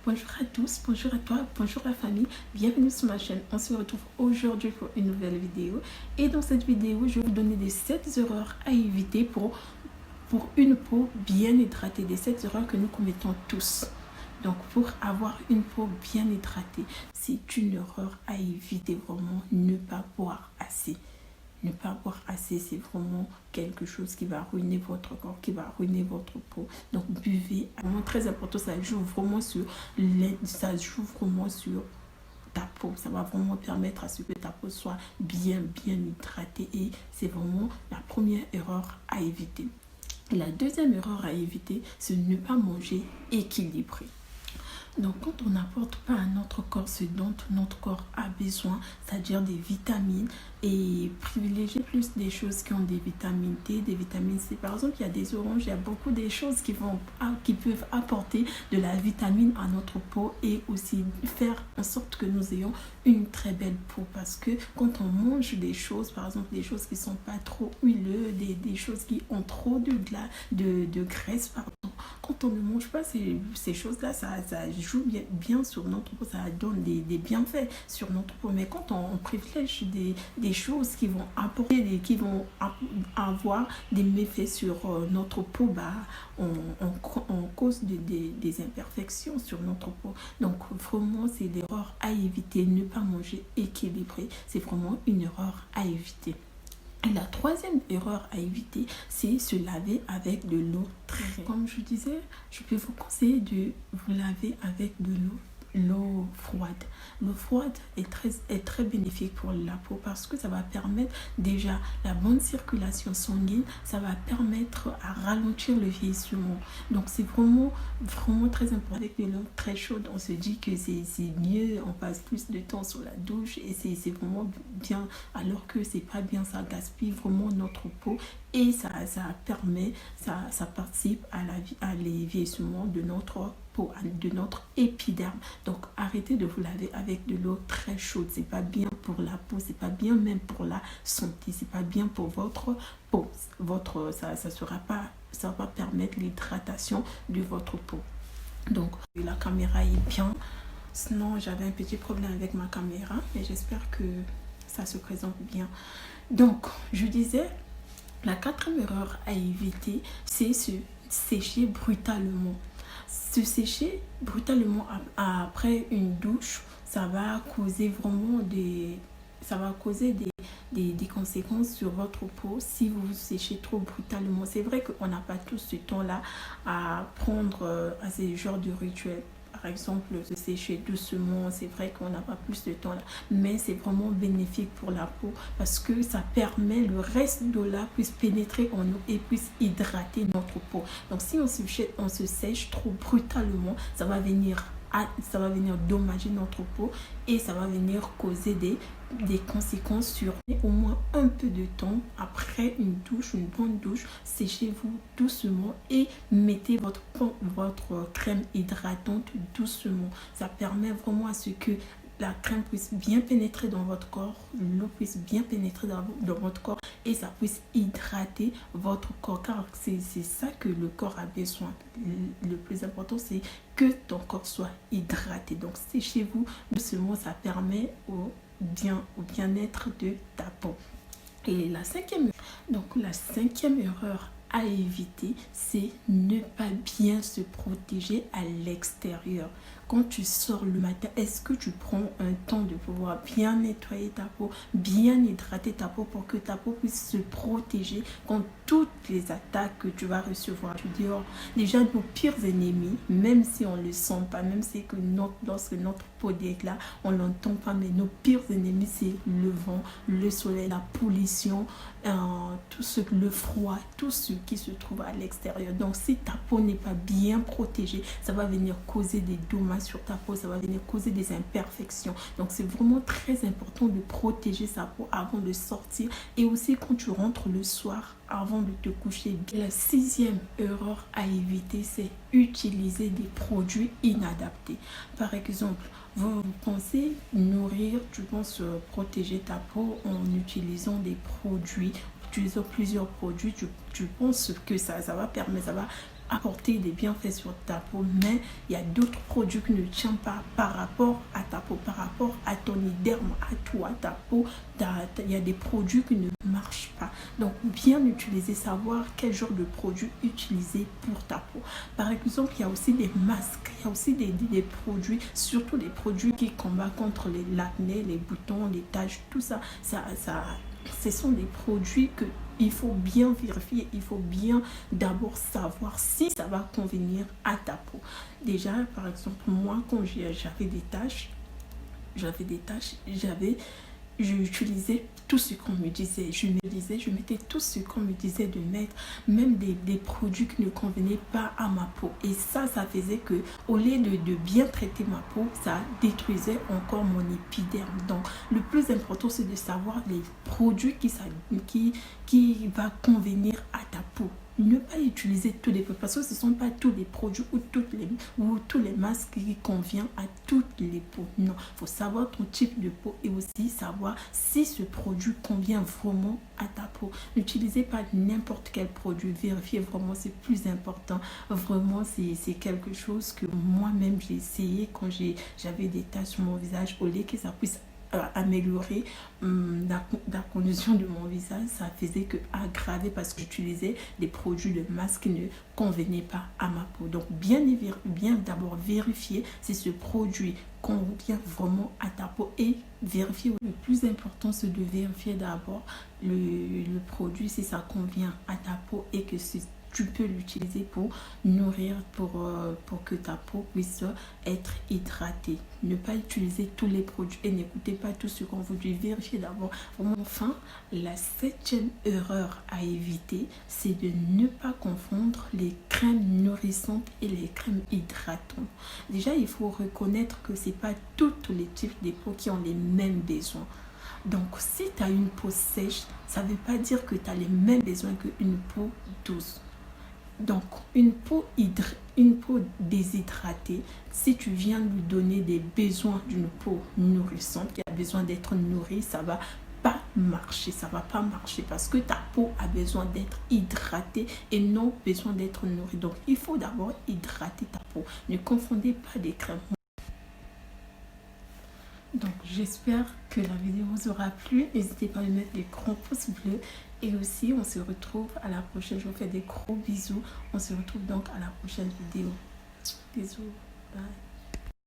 Bonjour à tous, bonjour à toi, bonjour la famille, bienvenue sur ma chaîne. On se retrouve aujourd'hui pour une nouvelle vidéo. Et dans cette vidéo, je vais vous donner des 7 erreurs à éviter pour une peau bien hydratée. Des 7 erreurs que nous commettons tous. Donc pour avoir une peau bien hydratée, c'est une erreur à éviter vraiment, ne pas boire assez. Ne pas boire assez, c'est vraiment quelque chose qui va ruiner votre corps, qui va ruiner votre peau. Donc buvez, vraiment très important, ça joue vraiment sur ta peau. Ça va vraiment permettre à ce que ta peau soit bien hydratée, et c'est vraiment la première erreur à éviter. Et la deuxième erreur à éviter, c'est ne pas manger équilibré. Donc, quand on n'apporte pas à notre corps ce dont notre corps a besoin, c'est-à-dire des vitamines, et privilégier plus des choses qui ont des vitamines D, des vitamines C. Par exemple, il y a des oranges, il y a beaucoup de choses qui peuvent apporter de la vitamine à notre peau et aussi faire en sorte que nous ayons une très belle peau. Parce que quand on mange des choses, par exemple, des choses qui ne sont pas trop huileuses, des choses qui ont trop de graisse, pardon. Quand on ne mange pas ces choses-là, ça joue bien sur notre peau, ça donne des bienfaits sur notre peau. Mais quand on privilège des choses qui vont apporter, qui vont avoir des méfaits sur notre peau, on cause des imperfections sur notre peau. Donc vraiment, c'est l'erreur à éviter. Ne pas manger équilibré, c'est vraiment une erreur à éviter. Et la troisième erreur à éviter, c'est se laver avec de l'eau très. Comme je disais, je peux vous conseiller de vous laver avec de l'eau froide. L'eau froide est très bénéfique pour la peau parce que ça va permettre déjà la bonne circulation sanguine, ça va permettre à ralentir le vieillissement. Donc c'est vraiment très important. Avec de l'eau très chaude, on se dit que c'est mieux, on passe plus de temps sur la douche et c'est vraiment bien, alors que c'est pas bien, ça gaspille vraiment notre peau et ça participe à l'évieillissement de notre peau, de notre épiderme. Donc arrêtez de vous laver avec de l'eau très chaude, c'est pas bien pour la peau, c'est pas bien même pour la santé, c'est pas bien pour votre peau. Ça va pas permettre l'hydratation de votre peau. Donc la caméra est bien, sinon j'avais un petit problème avec ma caméra, mais j'espère que ça se présente bien. Donc je disais, la quatrième erreur à éviter, c'est se sécher brutalement. Se sécher brutalement après une douche, ça va causer vraiment des conséquences sur votre peau si vous vous séchez trop brutalement. C'est vrai qu'on n'a pas tous ce temps-là à prendre à ces genres de rituels. Par exemple, se sécher doucement, c'est vrai qu'on n'a pas plus de temps là, mais c'est vraiment bénéfique pour la peau parce que ça permet le reste de l'eau puisse pénétrer en nous et puisse hydrater notre peau. Donc si on se sèche trop brutalement, ça va venir dommager notre peau et ça va venir causer des conséquences sur au moins un peu de temps après une bonne douche. Séchez-vous doucement et mettez votre crème hydratante doucement. Ça permet vraiment à ce que la crème puisse bien pénétrer dans votre corps, l'eau puisse bien pénétrer dans votre corps et ça puisse hydrater votre corps, car c'est ça que le corps a besoin. Le plus important, c'est que ton corps soit hydraté. Donc séchez-vous doucement, ça permet au bien-être de ta peau. Et la cinquième erreur à éviter, c'est ne pas bien se protéger à l'extérieur. Quand tu sors le matin, est-ce que tu prends un temps de pouvoir bien nettoyer ta peau, bien hydrater ta peau pour que ta peau puisse se protéger contre toutes les attaques que tu vas recevoir du dehors? Déjà, nos pires ennemis, même si on ne le sent pas, même si lorsque notre peau d'éclat, on ne l'entend pas, mais nos pires ennemis, c'est le vent, le soleil, la pollution, le froid, tout ce qui se trouve à l'extérieur. Donc si ta peau n'est pas bien protégée, ça va venir causer des dommages sur ta peau, ça va venir causer des imperfections. Donc c'est vraiment très important de protéger sa peau avant de sortir et aussi quand tu rentres le soir avant de te coucher. La sixième erreur à éviter, c'est utiliser des produits inadaptés. Par exemple, vous pensez tu penses protéger ta peau en utilisant des produits, utilisant plusieurs produits, tu penses que ça va permettre, ça va apporter des bienfaits sur ta peau, mais il y a d'autres produits qui ne tiennent pas par rapport à ta peau, par rapport à ton éderme, à toi, ta peau. Il y a des produits qui ne marchent pas. Donc, bien utiliser, savoir quel genre de produit utiliser pour ta peau. Par exemple, il y a aussi des masques, il y a aussi des produits, surtout des produits qui combattent contre l'acné, les boutons, les taches, tout ça. Ce sont des produits que il faut bien vérifier, il faut bien d'abord savoir si ça va convenir à ta peau. Déjà, par exemple, moi, quand j'avais des taches, j'utilisais tout ce qu'on me disait. Je mettais tout ce qu'on me disait de mettre, même des produits qui ne convenaient pas à ma peau. Et ça faisait que, au lieu de bien traiter ma peau, ça détruisait encore mon épiderme. Donc, le plus important, c'est de savoir les produits qui va convenir à ta peau. Ne pas utiliser tous les produits parce que ce ne sont pas tous les produits ou tous les masques qui conviennent à toutes les peaux. Non, il faut savoir ton type de peau et aussi savoir si ce produit convient vraiment à ta peau. N'utilisez pas n'importe quel produit, vérifiez vraiment, c'est plus important. Vraiment, c'est quelque chose que moi-même j'ai essayé quand j'avais des taches sur mon visage, au lieu que ça puisse améliorer la condition de mon visage, ça faisait que aggraver parce que j'utilisais des produits de masque qui ne convenaient pas à ma peau. Donc bien d'abord vérifier si ce produit convient vraiment à ta peau et vérifier. Le plus important, c'est de vérifier d'abord le produit si ça convient à ta peau et que tu peux l'utiliser pour nourrir, pour que ta peau puisse être hydratée. Ne pas utiliser tous les produits et n'écoutez pas tout ce qu'on vous dit. Vérifiez d'abord. Enfin, la 7e erreur à éviter, c'est de ne pas confondre les crèmes nourrissantes et les crèmes hydratantes. Déjà, il faut reconnaître que ce n'est pas tous les types de peaux qui ont les mêmes besoins. Donc, si tu as une peau sèche, ça ne veut pas dire que tu as les mêmes besoins qu'une peau douce. Donc, une peau déshydratée, si tu viens lui donner des besoins d'une peau nourrissante qui a besoin d'être nourrie, ça va pas marcher parce que ta peau a besoin d'être hydratée et non besoin d'être nourrie. Donc, il faut d'abord hydrater ta peau. Ne confondez pas des crèmes. Donc, j'espère que la vidéo vous aura plu. N'hésitez pas à mettre des grands pouces bleus. Et aussi, on se retrouve à la prochaine. Je vous fais des gros bisous. On se retrouve donc à la prochaine vidéo. Bisous. Bye.